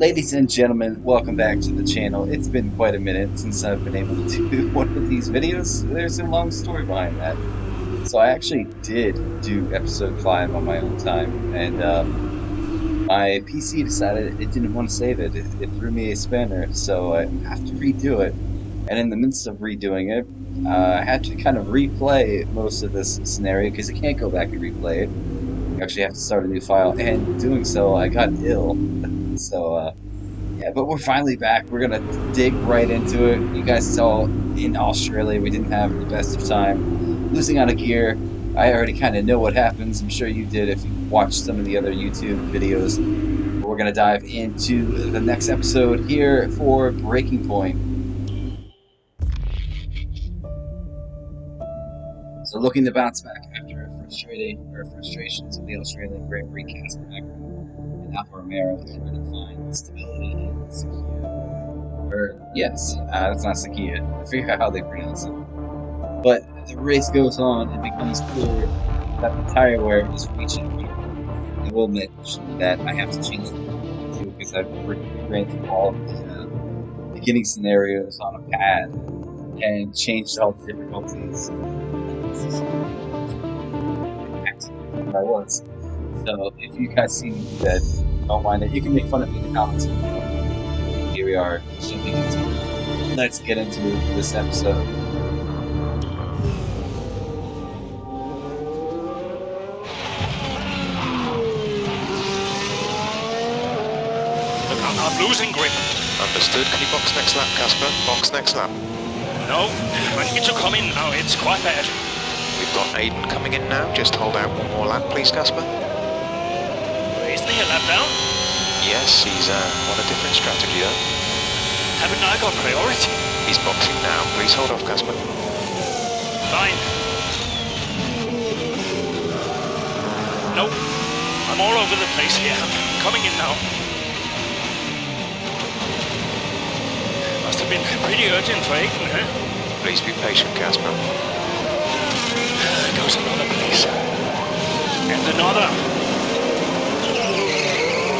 Ladies and gentlemen, welcome back to the channel. It's been quite a minute since I've been able to do one of these videos. There's a long story behind that. So I actually did do episode 5 on my own time, and my PC decided it didn't want to save it. It threw me a spanner, so I have to redo it. And in the midst of redoing it, I had to kind of replay most of this scenario because I can't go back and replay it. You actually have to start a new file, and doing so, I got ill. So, yeah, but we're finally back. We're gonna dig right into it. You guys saw in Australia we didn't have the best of time. Losing out of gear. I already kind of know what happens. I'm sure you did if you watched some of the other YouTube videos. But we're gonna dive into the next episode here for Breaking Point. So looking to bounce back after frustrations of the Australian Grand Prix, Casper Akron and Alfa Romeo trying to find stability in Sakia. Or yes, that's not Sakia. I figure out how they pronounce it. But the race goes on, it becomes clear that the tire wear is reaching here. I will mention that I have to change the too because I've ran through all of the beginning scenarios on a pad and changed all the difficulties. I was. So if you guys see me do that, don't mind it. You can make fun of me in the comments. Here we are, jumping into it. Let's get into this episode. I'm losing grip. Understood. Can you box next lap, Casper? Box next lap. No, I need to come in now. It's quite bad. We've got Aiden coming in now. Just hold out one more lap, please, Casper. Isn't he a lap down? Yes, he's on a different strategy, though. Haven't I got priority? He's boxing now. Please hold off, Casper. Fine. No, I'm all over the place here. I'm coming in now. Must have been pretty urgent for Aiden, huh? Please be patient, Casper. There goes another place. And another.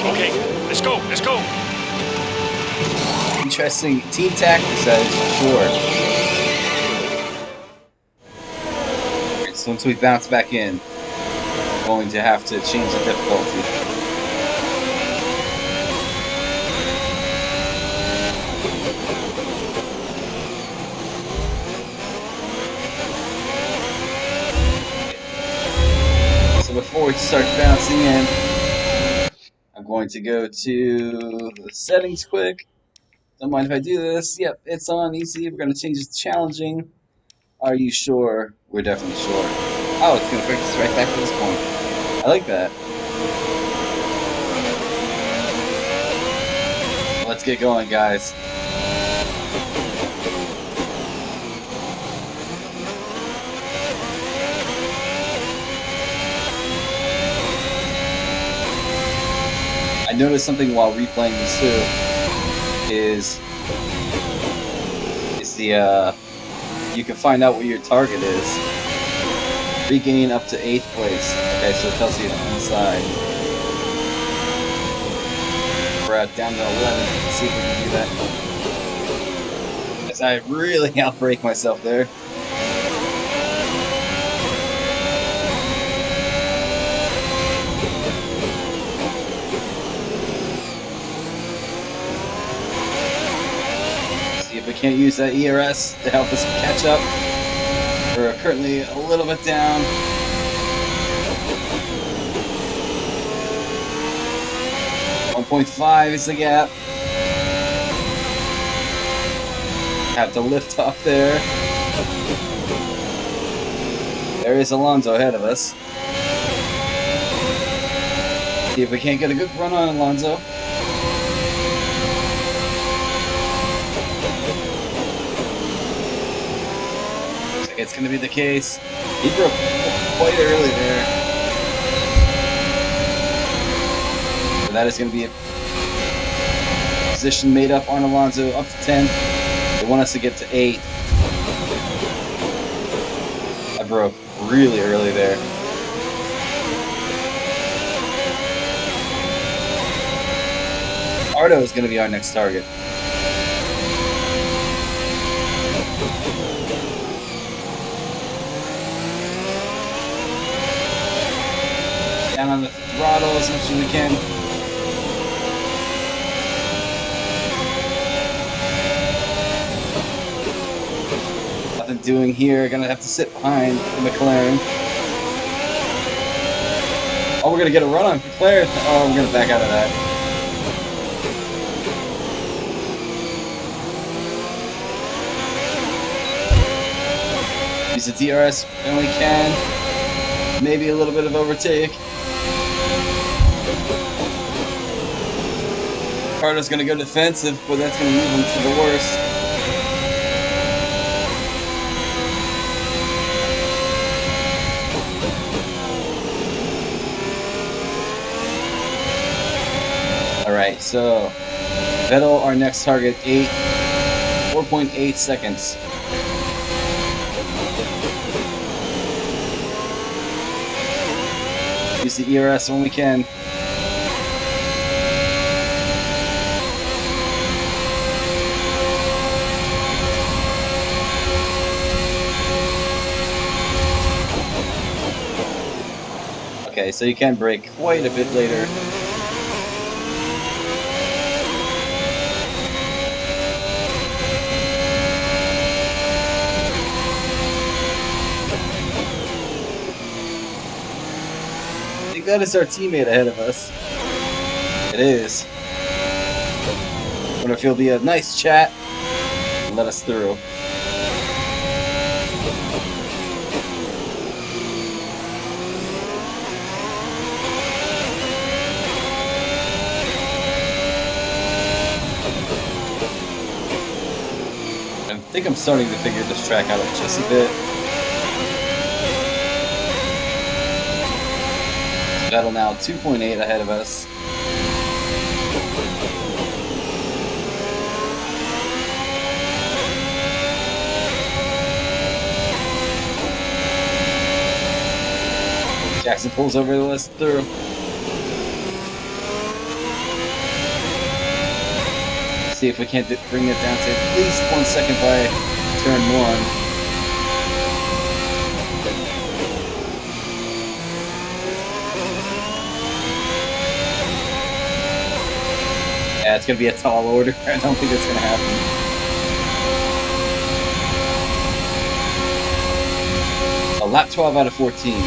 Okay, let's go, let's go. Interesting team tactics, that is for sure. Alright, so once we bounce back in, we're going to have to change the difficulty. So before we start bouncing in, I'm going to go to the settings quick. Don't mind if I do this. Yep, it's on easy. We're going to change it to challenging. Are you sure? We're definitely sure. Oh, it's going to bring us right back to this point. I like that. Let's get going, guys. I noticed something while replaying this too. Is the you can find out what your target is. Regain up to 8th place. Okay, so it tells you inside. We're at down to 11. Let's see if we can do that. As I really outbrake myself there. We can't use that ERS to help us catch up. We're currently a little bit down. .5 is the gap. Have to lift off there. There is Alonso ahead of us. See if we can't get a good run on Alonso. It's going to be the case. He broke quite early there. So that is going to be a position made up on Alonso up to 10. They want us to get to 8. I broke really early there. Ardo is going to be our next target. Down on the throttle as much as we can. Nothing doing here. Gonna have to sit behind the McLaren. Oh, we're gonna get a run on McLaren. Oh, we're gonna back out of that. Use the DRS when we can. Maybe a little bit of overtake. Carter's gonna go defensive, but that's gonna move him to the worst. Alright, so Vettel, our next target, 4.8 seconds. Use the ERS when we can. Okay, so you can brake quite a bit later. I think that is our teammate ahead of us. It is. I wonder if he'll be a nice chat and let us through. I think I'm starting to figure this track out just a bit. Vettel now 2.8 ahead of us. Jackson pulls over to us through. See if we can't bring it down to at least 1 second by turn 1. Yeah, it's going to be a tall order. I don't think it's going to happen. A lap 12 out of 14.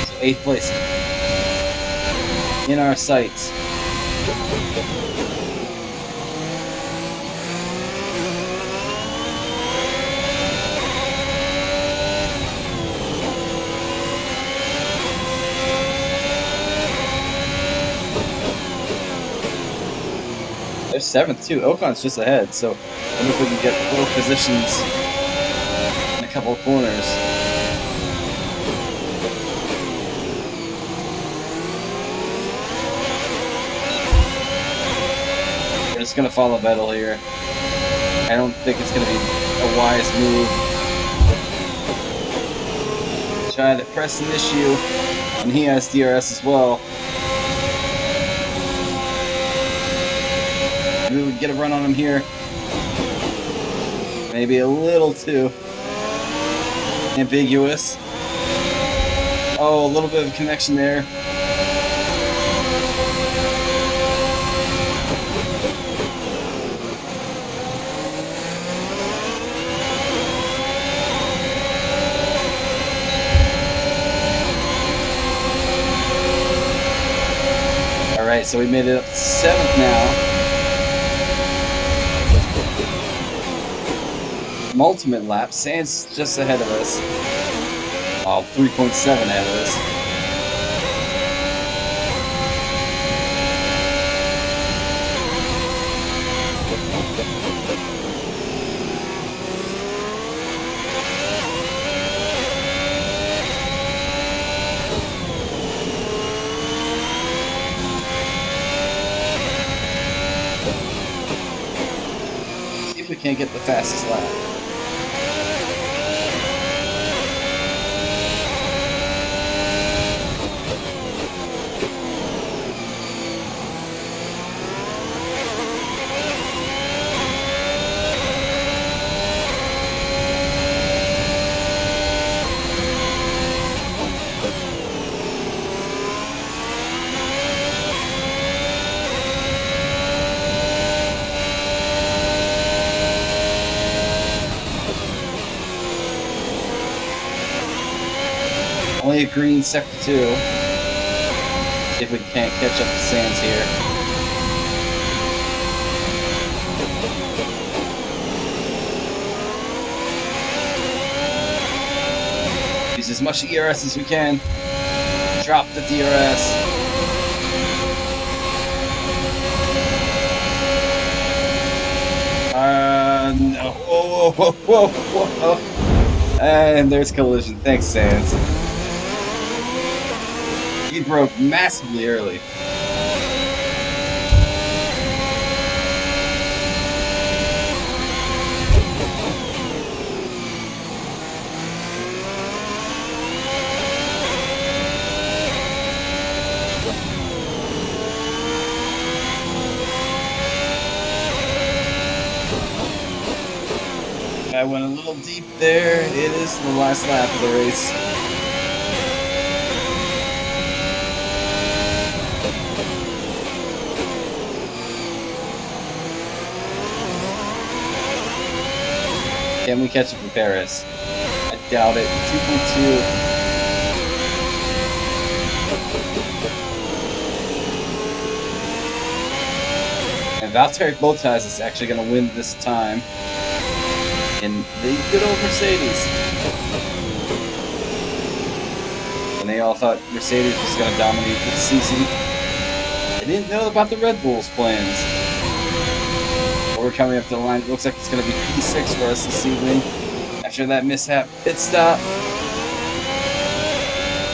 So 8th place. In our sights. They're 7th too. Ocon's just ahead, so I wonder if we can get both positions in a couple of corners. We're just gonna follow Vettel here. I don't think it's gonna be a wise move. Try to press an issue, and he has DRS as well. Maybe we can get a run on him here. Maybe a little too ambiguous. Oh, a little bit of connection there. Alright, so we made it up to 7th now. Ultimate lap, Sands just ahead of us. Oh, 3.7 ahead of us. See if we can't get the fastest lap. Definitely a green sector 2. If we can't catch up to Sands here. Use as much DRS as we can. Drop the DRS. No. Whoa, whoa, whoa, whoa, whoa. And there's collision. Thanks, Sands. He broke massively early. I went a little deep there. It is the last lap of the race. Can we catch up with Paris? I doubt it. 2.2. And Valtteri Bottas is actually going to win this time. In the good old Mercedes. And they all thought Mercedes was going to dominate this season. They didn't know about the Red Bull's plans. But we're coming up to the line. It looks like it's going to be P6 for us this evening. After that mishap pit stop.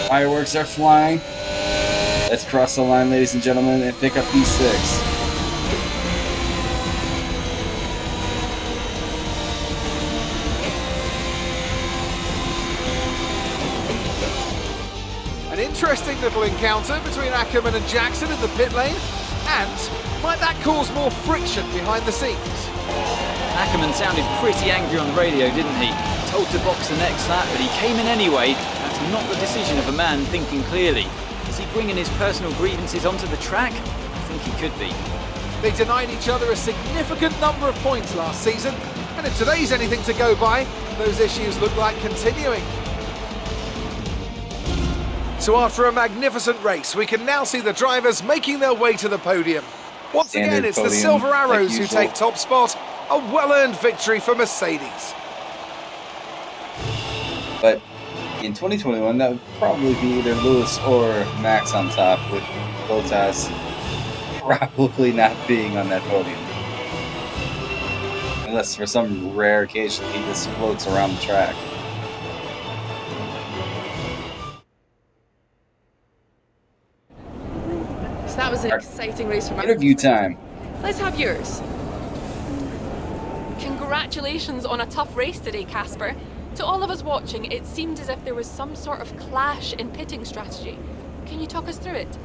Fireworks are flying. Let's cross the line, ladies and gentlemen, and pick up P6. An interesting little encounter between Ackerman and Jackson in the pit lane, and might that cause more friction behind the scenes? Ackerman sounded pretty angry on the radio, didn't he? Told to box the next lap, but he came in anyway. That's not the decision of a man thinking clearly. Is he bringing his personal grievances onto the track? I think he could be. They denied each other a significant number of points last season, and if today's anything to go by, those issues look like continuing. So after a magnificent race, we can now see the drivers making their way to the podium. Once Standard again, it's the podium, Silver Arrows like who usual. take top spot. A well-earned victory for Mercedes. But in 2021, that would probably be either Lewis or Max on top, with Bottas probably not being on that podium. Unless for some rare occasion he just floats around the track. So that was an exciting race for Interview time. Let's have yours. Congratulations on a tough race today, Casper. To all of us watching, it seemed as if there was some sort of clash in pitting strategy. Can you talk us through it?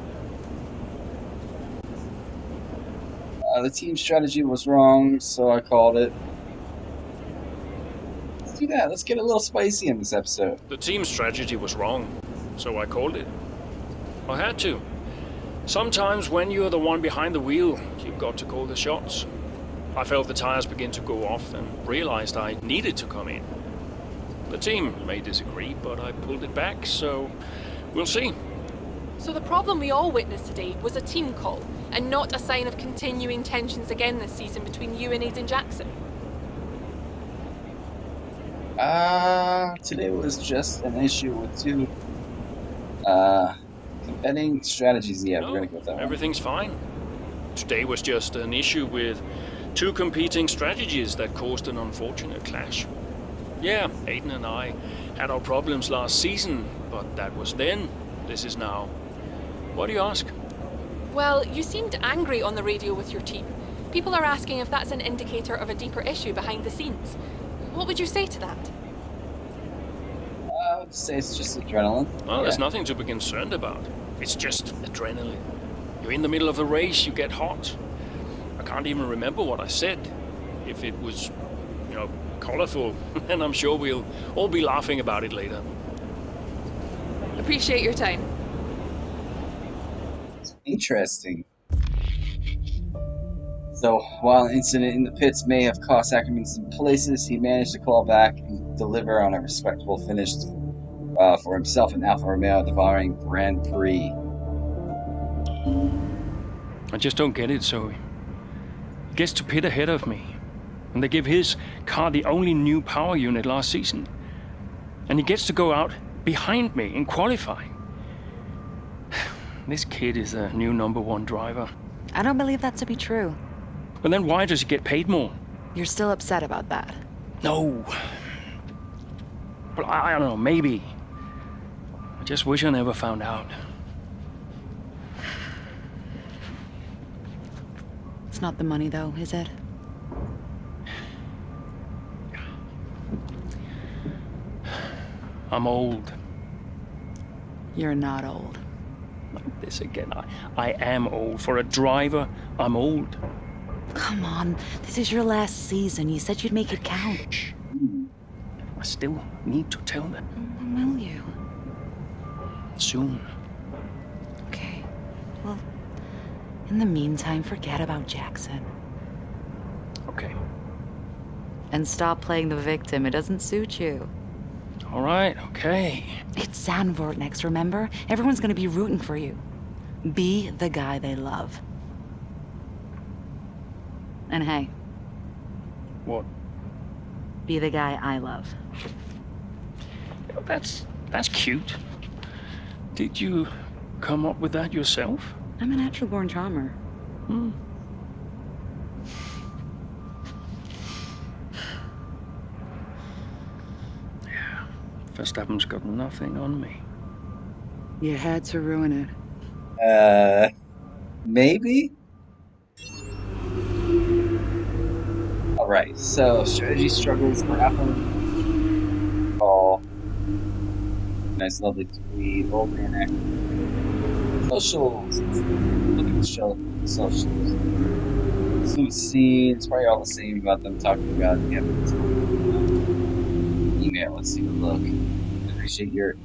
The team strategy was wrong, so I called it. Let's do that. Let's get a little spicy in this episode. The team strategy was wrong, so I called it. I had to. Sometimes when you're the one behind the wheel, you've got to call the shots. I felt the tires begin to go off and realized I needed to come in. The team may disagree, but I pulled it back, so we'll see. So the problem we all witnessed today was a team call, and not a sign of continuing tensions again this season between you and Aiden Jackson. Today was just an issue with two competing strategies. Yeah, we're gonna go with that one. Everything's fine. Today was just an issue with two competing strategies that caused an unfortunate clash. Yeah, Aiden and I had our problems last season, but that was then. This is now. Why do you ask? Well, you seemed angry on the radio with your team. People are asking if that's an indicator of a deeper issue behind the scenes. What would you say to that? I would say it's just adrenaline. Well, there's nothing to be concerned about. It's just adrenaline. You're in the middle of a race, you get hot. I can't even remember what I said. If it was, colorful, then I'm sure we'll all be laughing about it later. Appreciate your time. Interesting. So, while an incident in the pits may have cost Ackerman some places, he managed to claw back and deliver on a respectable finish for himself an Alfa Romeo devouring Grand Prix. I just don't get it, Zoe. He gets to pit ahead of me, and they give his car the only new power unit last season. And he gets to go out behind me in qualifying. This kid is the new #1 driver. I don't believe that to be true. But then why does he get paid more? You're still upset about that. No. But I don't know, maybe. I just wish I never found out. It's not the money, though, is it? I'm old. You're not old. Like this again. I am old. For a driver, I'm old. Come on, this is your last season. You said you'd make it count. I still need to tell them. Will you? Soon. Okay. Well, in the meantime, forget about Jackson. Okay. And stop playing the victim. It doesn't suit you. All right, okay. It's Zandvoort next, remember? Everyone's gonna be rooting for you. Be the guy they love. And hey, What? be the guy I love. That's cute. Did you come up with that yourself? I'm a natural-born charmer. Verstappen's got nothing on me. You had to ruin it. Maybe? Alright, so strategy struggles for F1. Call. Nice, lovely tweet. Old man act. Socials. Look at the show. Socials. Some scenes, probably all the same about them talking about email. Let's see the look. I appreciate you're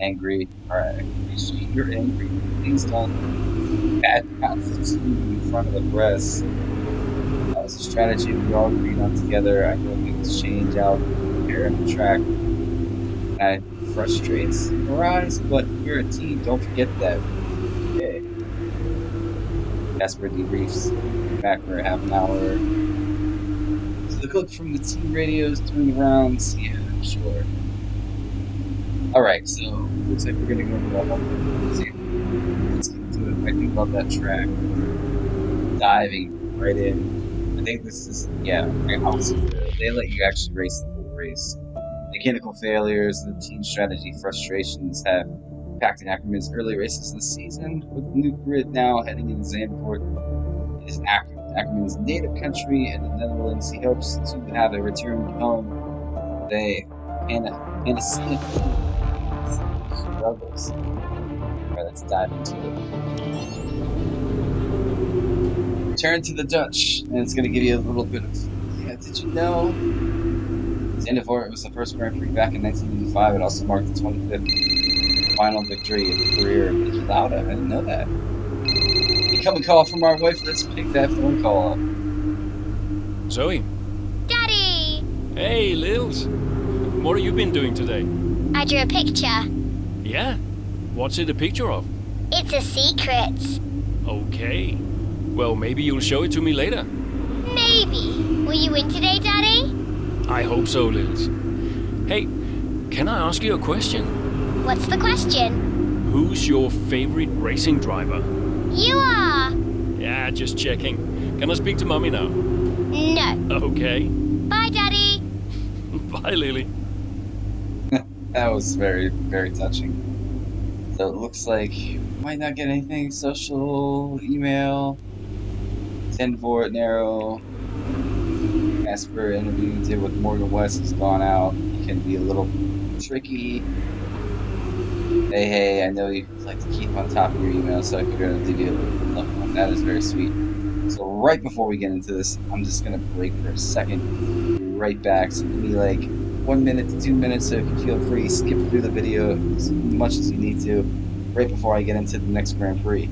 angry. Alright, I appreciate you're angry. Things don't bad paths in front of the press. That was a strategy we all agreed on together. I know things change out here on the track. It frustrates Mirage, but we're a team, don't forget that. Okay. Casper debriefs back for a half an hour. So the clip from the team radios doing the rounds, yeah, sure. Alright, so looks like we're gonna go into that one. Let's get into it. I think about that track. Diving right in. I think this is, yeah, they let you actually race the whole race. Mechanical failures and the team strategy frustrations have impacted Ackerman's early races this season. With the new grid now heading into Zandvoort, it is Ackerman's native country in the Netherlands. He hopes to have a return home. They and a struggles. Alright, let's dive into it. Return to the Dutch, and it's going to give you a little bit of. Yeah, did you know? Zandvoort was the first Grand Prix back in 1985. It also marked the 25th final victory of the career of Niki Lauda. I didn't know that. Incoming call from our wife. Let's pick that phone call up. Zoe. Daddy! Hey, Lils. What have you been doing today? I drew a picture. Yeah? What's it a picture of? It's a secret. Okay. Well, maybe you'll show it to me later. Maybe. Will you win today, Daddy? I hope so, Lils. Hey, can I ask you a question? What's the question? Who's your favorite racing driver? You are! Yeah, just checking. Can I speak to Mummy now? No. Okay. Bye, Daddy! Bye, Lily. That was very, very touching. So it looks like you might not get anything. Social, email, 10-4 narrow. Casper interview you did with Morgan West has gone out. It can be a little tricky. Hey, I know you like to keep on top of your email, so I figured I'd leave you a little bit left on. That is very sweet. So right before we get into this, I'm just gonna break for a second. Be right back. So give me like 1 minute to 2 minutes, so if you feel free, skip through the video as much as you need to, right before I get into the next Grand Prix.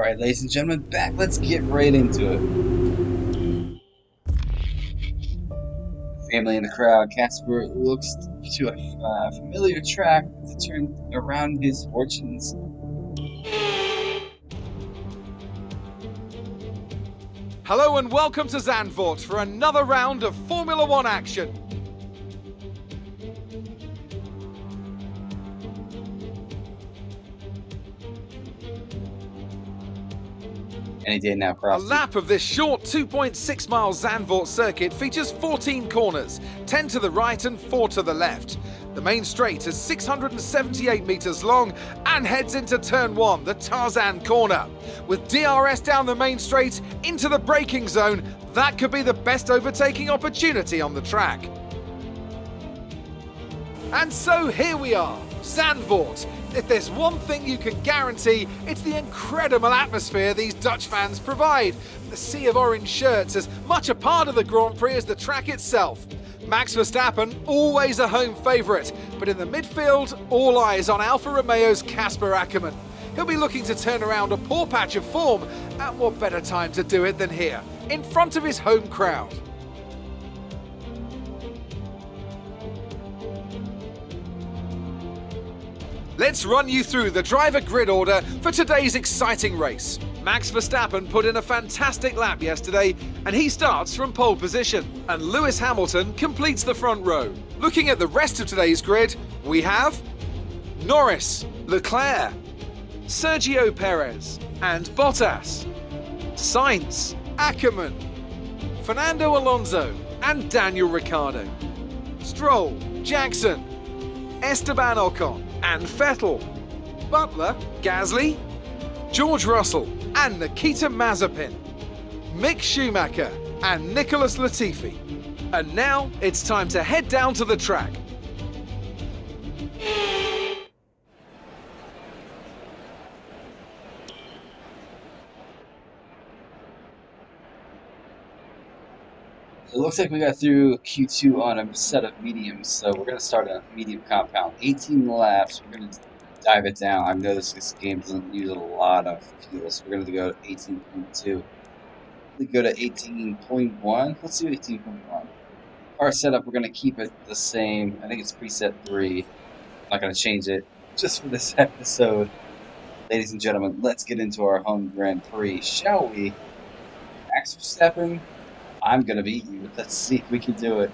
Alright, ladies and gentlemen, back. Let's get right into it. Family in the crowd, Casper looks to a familiar track to turn around his fortunes. Hello and welcome to Zandvoort for another round of Formula One action. Any day now, A Crofty. lap of this short 2.6 mile Zandvoort circuit features 14 corners, 10 to the right and 4 to the left. The main straight is 678 metres long and heads into turn 1, the Tarzan corner. With DRS down the main straight into the braking zone, that could be the best overtaking opportunity on the track. And so here we are, Zandvoort. If there's one thing you can guarantee, it's the incredible atmosphere these Dutch fans provide. The sea of orange shirts as much a part of the Grand Prix as the track itself. Max Verstappen, always a home favourite, but in the midfield, all eyes on Alfa Romeo's Casper Ackermann. He'll be looking to turn around a poor patch of form, and what better time to do it than here, in front of his home crowd. Let's run you through the driver grid order for today's exciting race. Max Verstappen put in a fantastic lap yesterday, and he starts from pole position. And Lewis Hamilton completes the front row. Looking at the rest of today's grid, we have Norris, Leclerc, Sergio Perez, and Bottas, Sainz, Ackermann, Fernando Alonso, and Daniel Ricciardo, Stroll, Jackson, Esteban Ocon, and Vettel, Butler, Gasly, George Russell, and Nikita Mazepin, Mick Schumacher, and Nicholas Latifi. And now it's time to head down to the track. It looks like we got through Q2 on a set of mediums, so we're going to start a medium compound. 18 laps, we're going to dive it down. I've noticed this game doesn't use a lot of fuel, so we're going to go to 18.2. We go to 18.1. Let's do 18.1. Our setup, we're going to keep it the same. I think it's preset 3. I'm not going to change it just for this episode. Ladies and gentlemen, let's get into our home Grand Prix, shall we? Max Verstappen, I'm going to beat you. Let's see if we can do it.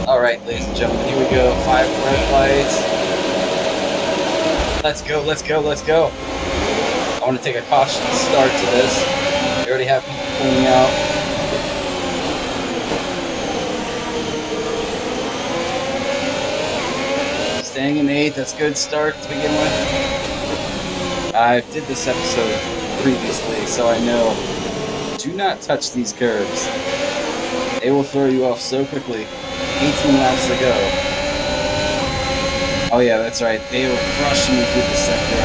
Alright, ladies and gentlemen, here we go. 5 red lights. Let's go, let's go, let's go. I want to take a cautious start to this. We already have people pulling out. Staying in 8th, that's a good start to begin with. I did this episode previously, so I know. Do not touch these curves. They will throw you off so quickly. 18 laps to go. Oh yeah, that's right. They will crush you through the sector.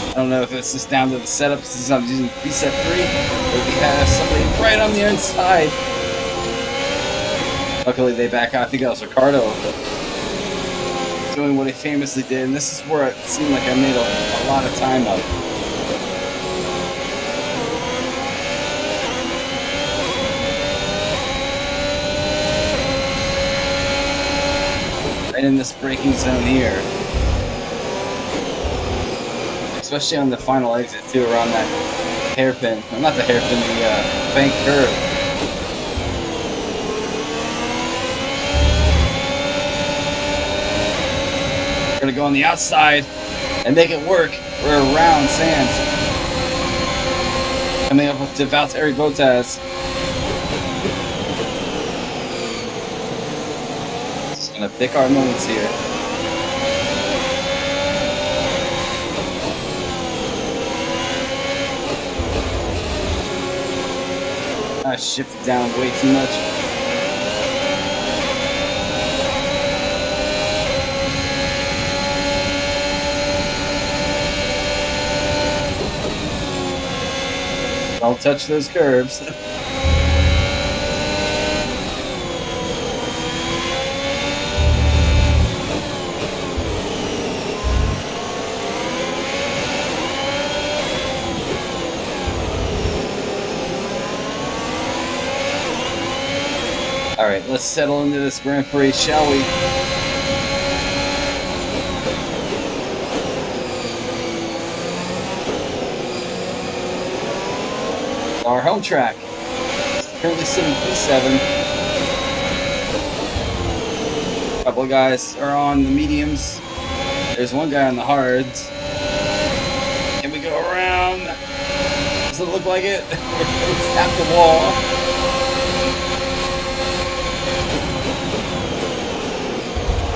I don't know if it's just down to the setup since I'm using preset 3, or we have somebody right on the inside. Luckily they back out. I think that was Ricardo doing what he famously did, and this is where it seemed like I made a lot of time up. Right in this braking zone here. Especially on the final exit too, around that hairpin. Well, not the hairpin, the bank curve. We're gonna go on the outside and make it work. We're around Sands. Coming up with Valtteri Bottas. Just gonna pick our moments here. I shifted down way too much. Don't touch those curves. Alright, let's settle into this Grand Prix, shall we? Our home track. Currently sitting P7. A couple of guys are on the mediums. There's one guy on the hards. Can we go around? Does it look like it? It's at the wall.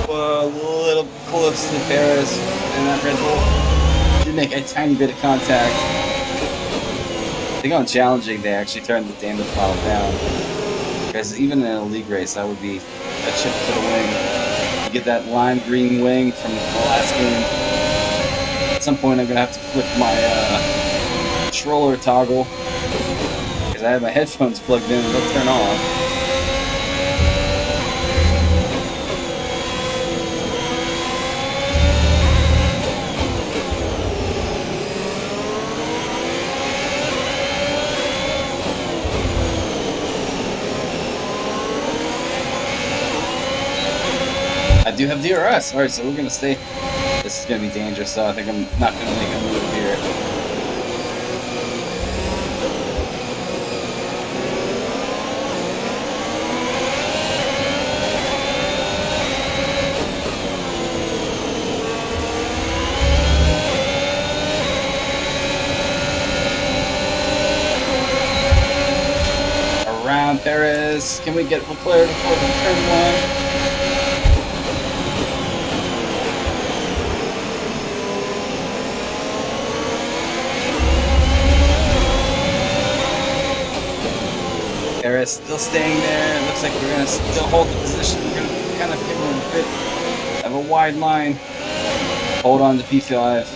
A little close to Paris and that Red Bull did make a tiny bit of contact. I think on challenging they actually turned the damage model down, because even in a league race that would be a chip to the wing. You get that lime green wing from the last game. At some point I'm gonna have to flip my controller toggle because I have my headphones plugged in and they'll turn off. I do have DRS. Alright, so we're gonna stay. This is gonna be dangerous, so I think I'm not gonna make a move here. Around Perez. Can we get Leclerc before the turn one? Perez still staying there. It looks like we're going to still hold the position. We're going to kind of give him a bit of a wide line. Hold on to P5.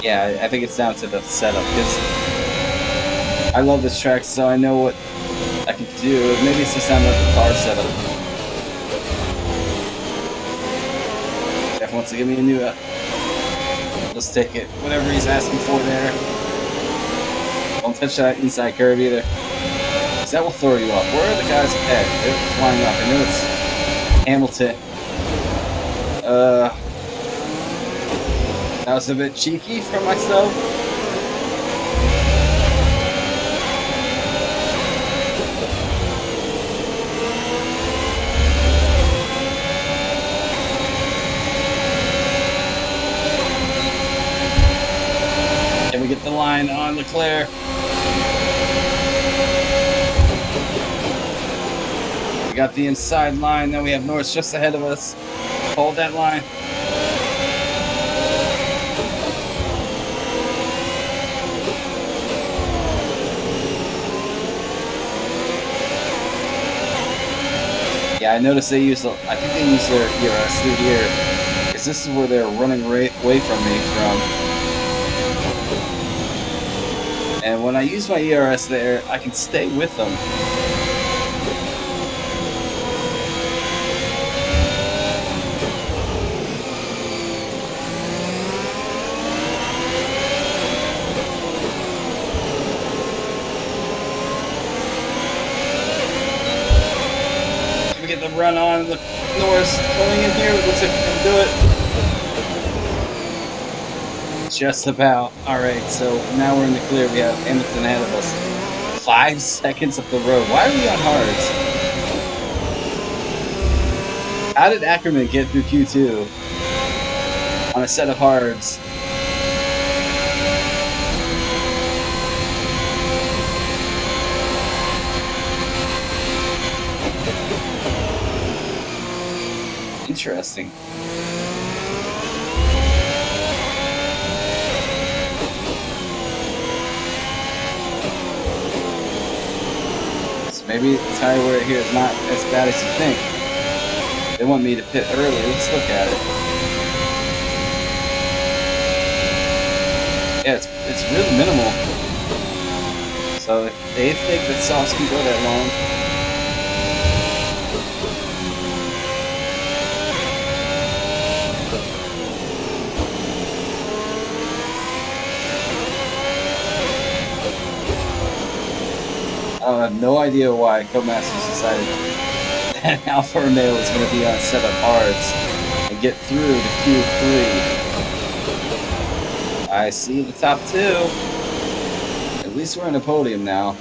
Yeah, I think it's down to the setup, because I love this track, so I know what I can do. Maybe it's just down to the car setup. Jeff wants to give me a new let's take it. Whatever he's asking for there. Don't touch that inside curve either, because that will throw you off. Where are the guys ahead? They're flying off. I know it's Hamilton. That was a bit cheeky for myself. Can we get the line on Leclerc? We got the inside line, now we have Norris just ahead of us. Hold that line. Yeah, I noticed they use, I think they use their ERS through here, because this is where they're running away from me from. And when I use my ERS there, I can stay with them. Get the run on the Norris going in here. Looks like we can do it. Just about. Alright, so now we're in the clear. We have Hamilton ahead of us. 5 seconds up the road. Why are we on hards? How did Ackerman get through Q2 on a set of hards? Interesting. So maybe the tire wear here is not as bad as you think. They want me to pit early. Let's look at it. Yeah, it's really minimal. So if they think that softs can go that long, have no idea why Codemasters decided that Alfa Romeo was going to be on a set of hards and get through to Q3. I see the top two. At least we're in a podium now.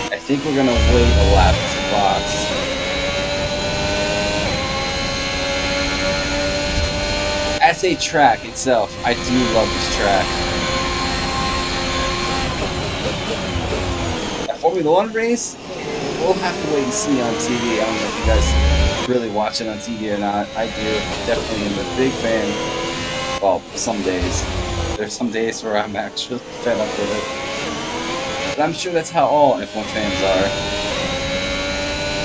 I think we're going to wait a lap to box. As a track itself, I do love this track. A Formula 1 race, we'll have to wait and see on TV. I don't know if you guys really watch it on TV or not. I do. Definitely am a big fan. Well, some days. There's some days where I'm actually fed up with it. But I'm sure that's how all F1 fans are.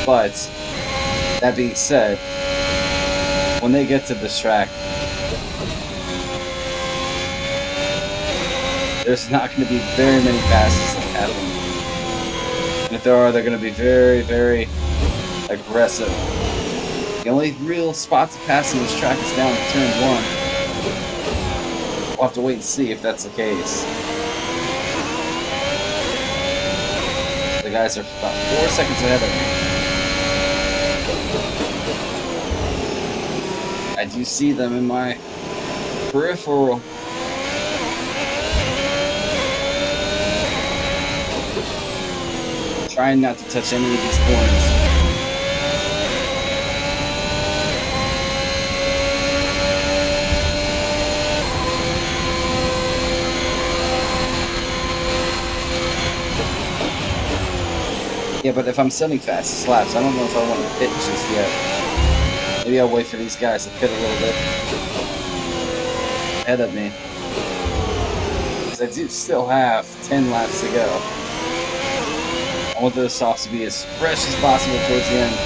But, that being said, when they get to this track, there's not going to be very many passes that happen. And if there are, they're going to be very, very aggressive. The only real spot to pass in this track is down to turn 1. We'll have to wait and see if that's the case. The guys are about 4 seconds ahead of me. I do see them in my peripheral. Trying not to touch any of these corners. Yeah, but if I'm setting fast laps, I don't know if I want to pit just yet. Maybe I'll wait for these guys to pit a little bit ahead of me. Because I do still have 10 laps to go. I want those softs to be as fresh as possible towards the end.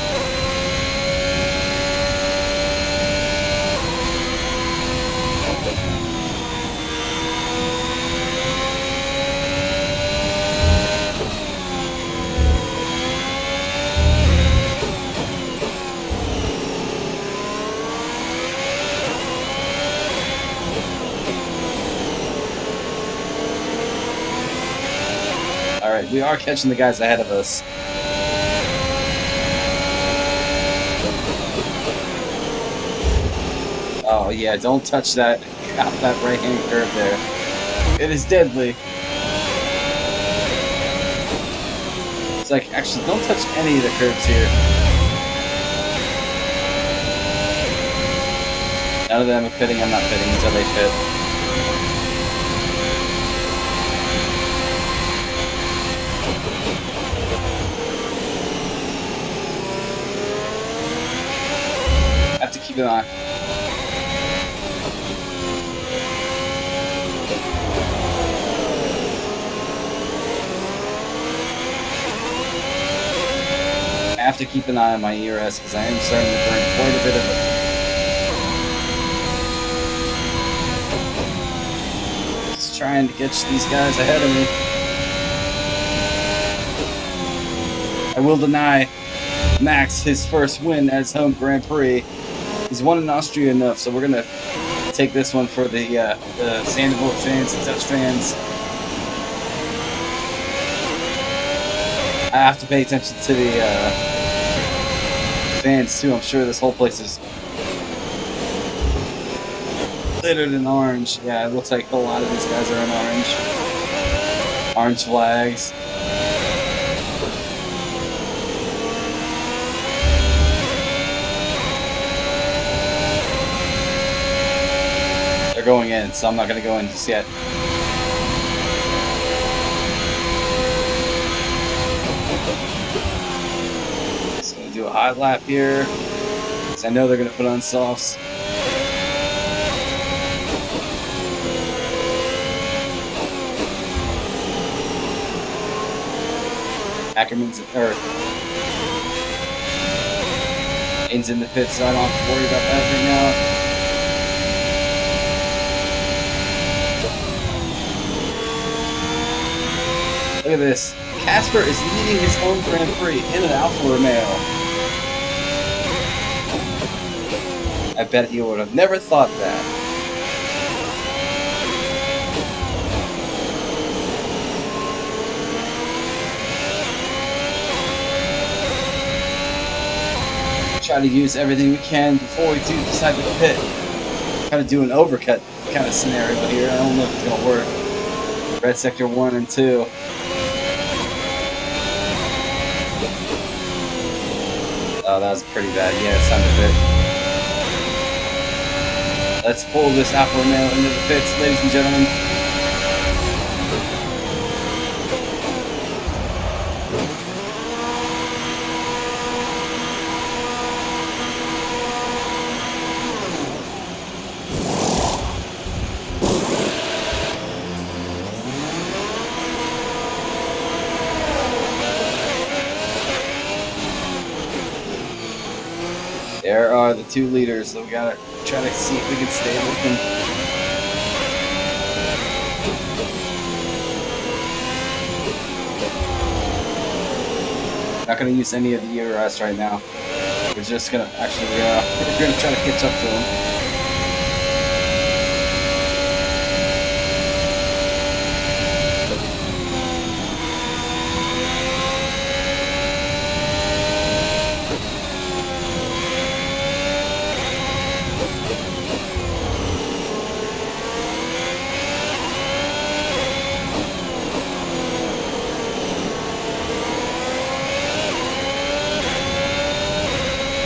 Alright, we are catching the guys ahead of us. Oh yeah, don't touch that right-hand curve there. It is deadly. It's like, actually, don't touch any of the curves here. None of them are pitting, I'm not pitting until they pit. Have to keep an eye. I have to keep an eye on my ERS because I am starting to burn quite a bit of it. Just trying to get these guys ahead of me. I will deny Max his first win as home Grand Prix. He's won in Austria enough, so we're gonna take this one for the Sandoval fans and Dutch fans. I have to pay attention to the fans too. I'm sure this whole place is littered in orange. Yeah, it looks like a lot of these guys are in orange. Orange flags. They're going in, so I'm not going to go in just yet. Just going to do a hot lap here, because I know they're going to put on softs. Ackerman's at Earth. Ains in the pit, so I don't have to worry about that right now. Look at this. Casper is leading his home Grand Prix in an Alfa Romeo. I bet he would have never thought that. try to use everything we can before we do decide to pit. Kind of do an overcut kind of scenario here. I don't know if it's gonna work. Red sector 1 and 2. Oh, that was pretty bad. Yeah, it's time to pit. Let's pull this Alfa Romeo into the pits, ladies and gentlemen. There are the two leaders, so we gotta try to see if we can stay with them. Not gonna use any of the ERS right now. We're just gonna actually we're gonna try to catch up to them.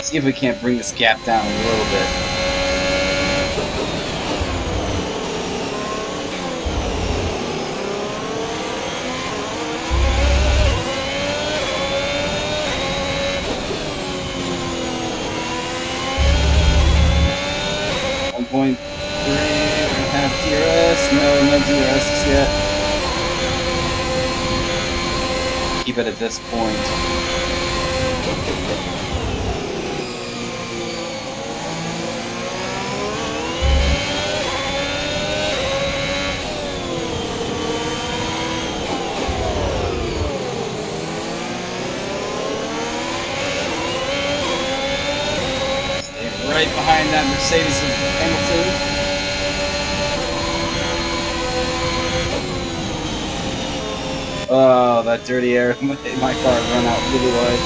See if we can't bring this gap down a little bit. .3, we're gonna have DRS. No DRS yet. Keep it at this point. Right behind that Mercedes of Hamilton. Oh, that dirty air. My car run out really wide.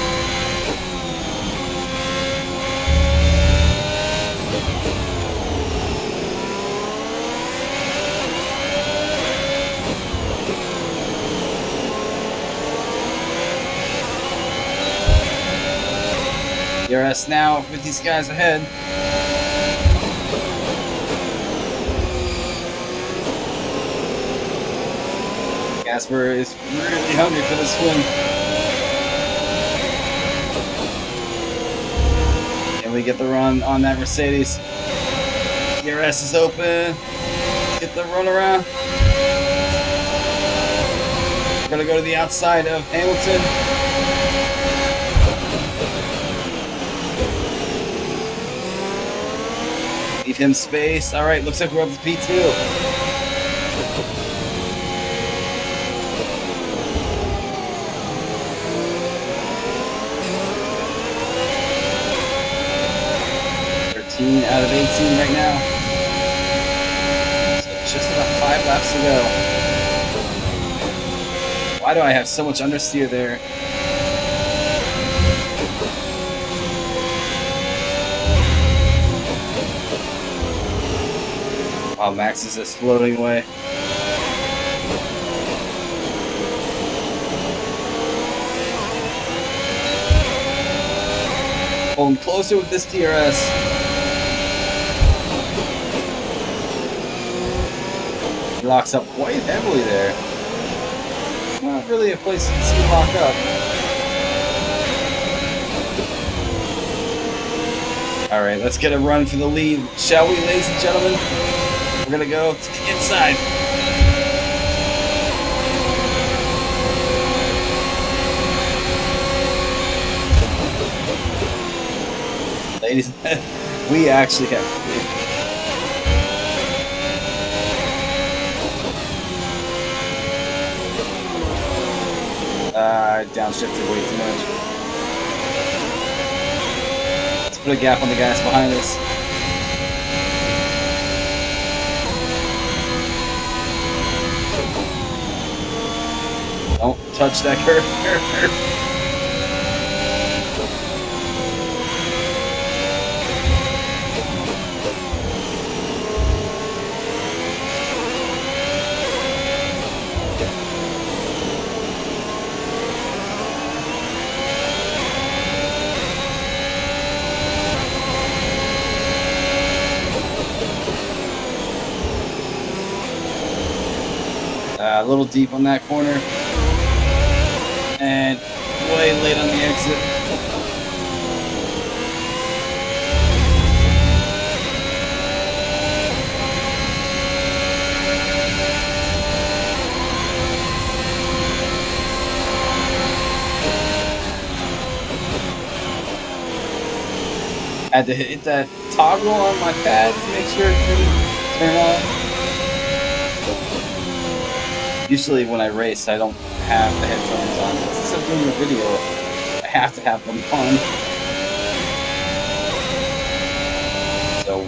DRS now with these guys ahead. Casper is really hungry for this win. And we get the run on that Mercedes. DRS is open. Get the run around. We're gonna go to the outside of Hamilton. Leave him space. Alright, looks like we're up to P2. Out of 18 right now. So just about 5 laps to go. Why do I have so much understeer there? Oh, Max is just floating away. Pulling closer with this DRS. He locks up quite heavily there. Not really a place you can see him lock up. Alright, let's get a run for the lead, shall we, ladies and gentlemen? We're gonna go to the inside. Ladies, we actually have to lead. Downshifted way too much. Let's put a gap on the guys behind us. Don't touch that curve. A little deep on that corner. And way late on the exit. Had to hit that toggle on my pad to make sure it didn't turn on. Usually when I race, I don't have the headphones on. Since I'm doing a video, I have to have them on. So,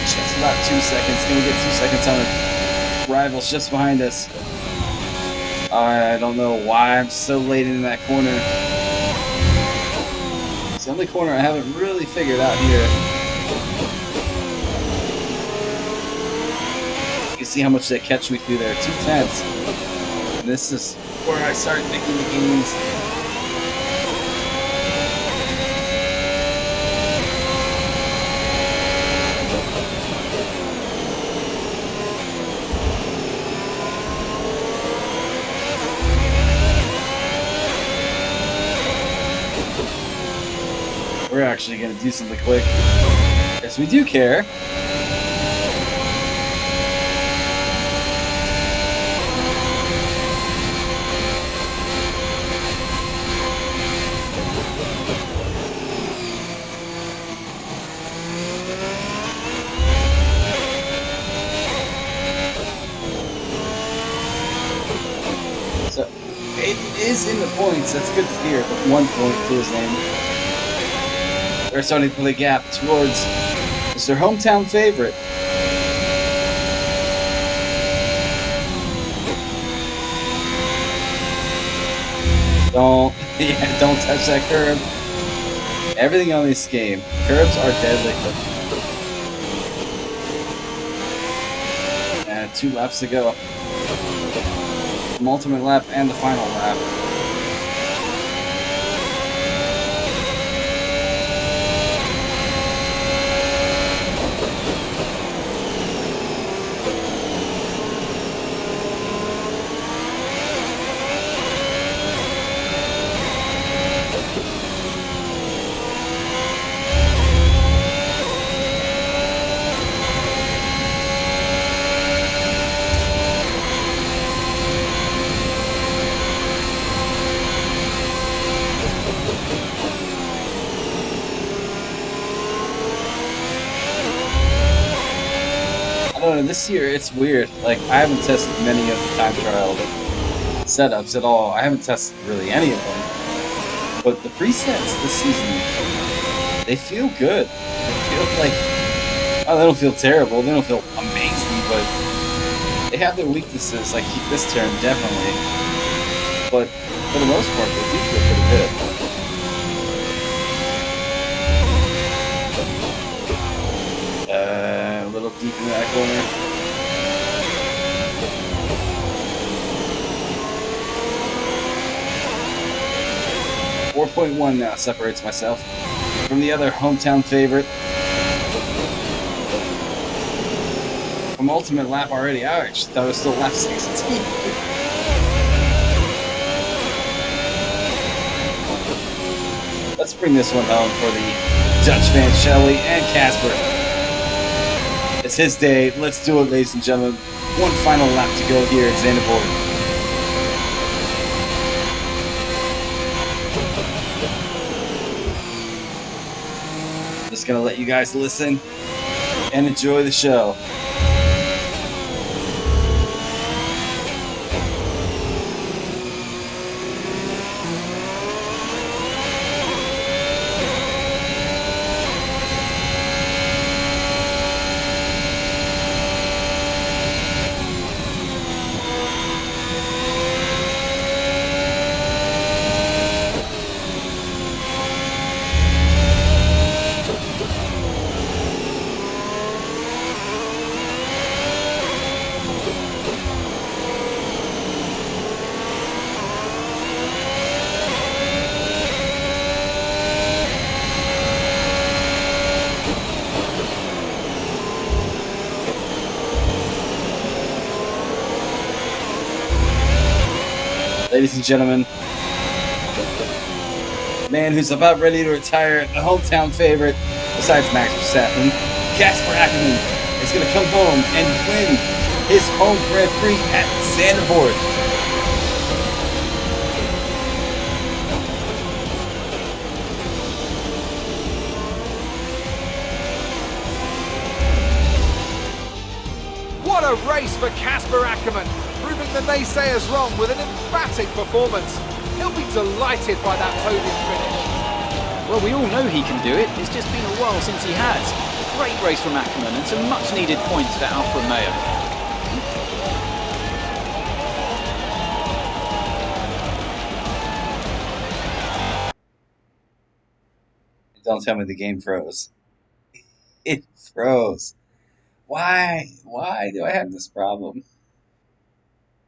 just about 2 seconds. Then we get 2 seconds on the rivals just behind us. I don't know why I'm so late in that corner. It's the only corner I haven't really figured out here. You can see how much they catch me through there. 2/10. And this is where I start making the gains. We're actually going to do something quick. Yes, we do care. So, it is in the points. That's good to hear, but 1 point to his name. They're starting to pull a gap towards it's their hometown favorite. Don't touch that curb. Everything on this game, curbs are deadly. And 2 laps to go. The ultimate lap and the final lap. This year it's weird. Like, I haven't tested many of the time trial setups at all. I haven't tested really any of them. But the presets this season, they feel good. They feel like, oh, they don't feel terrible. They don't feel amazing, but they have their weaknesses. Like this turn, definitely. But for the most part, they do feel pretty good. A little deep in that corner. 4.1 now separates myself from the other hometown favorite. From ultimate lap already. I actually thought it was still lap 16. Let's bring this one home for the Dutch fans, shall we? And Casper. It's his day. Let's do it, ladies and gentlemen. One final lap to go here at Zandvoort. Just gonna let you guys listen and enjoy the show. Ladies and gentlemen, man who's about ready to retire, the hometown favorite, besides Max Verstappen, Casper Ackerman is going to come home and win his home Grand Prix at Zandvoort. What a race for Casper Ackerman, proving the naysayers wrong with an emphatic performance. He'll be delighted by that podium finish. Well, we all know he can do it. It's just been a while since he has. Great race from Ackerman and some much needed points for Alfa Romeo. Don't tell me the game froze. It froze. Why? Why do I have this problem?